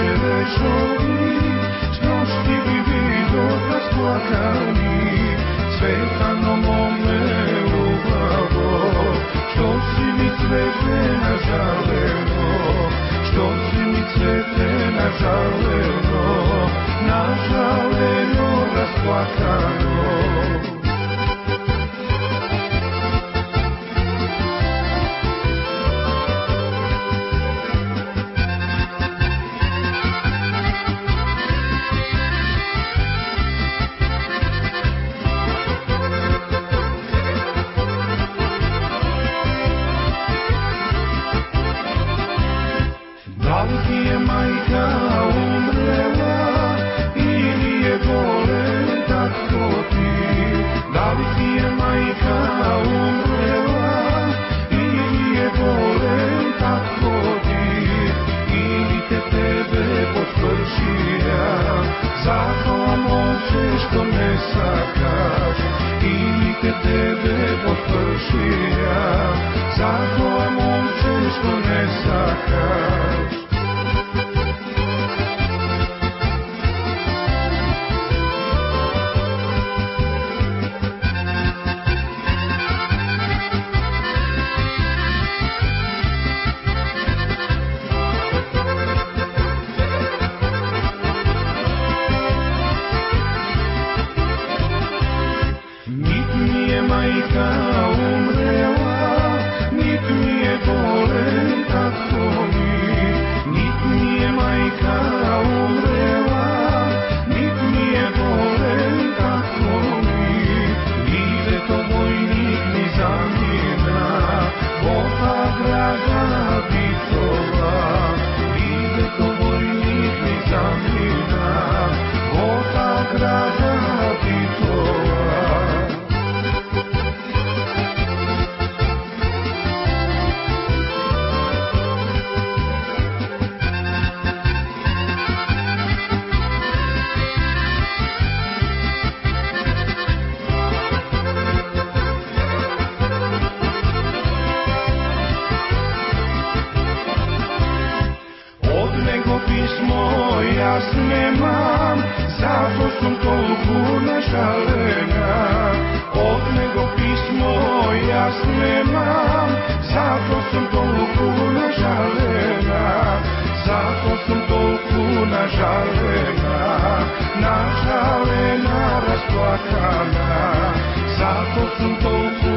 večerovi, što ti bi vidio rasplakani, cvetano mome ljubaво, što si mi cvete nažaleno, što si mi cvete nažaleno, nažaleno rasplakano. Da li ti je majka umrela ili je bolen tako ti? Da li ti je majka umrela ili je bolen tako ti? Ili te tebe potvršija, zato moće što ne sakaš. Ili te tebe potvršija, zato moće što ne sakaš. Majka umrela, nit mi je bolen tako mi. Nit mi je majka umrela, nit mi je bolen tako mi. Ide to vojnik ni zamjena, Bota draga bitova. Ide to vojnik ni zamjena, Bota draga bitova. Pismo ja nemam, zato sam toliko nažalena. Od nego pismo ja nemam, zato sam toliko nažalena. Zato sam toliko nažalena, nažalena, rasplakana. Zato sam toliko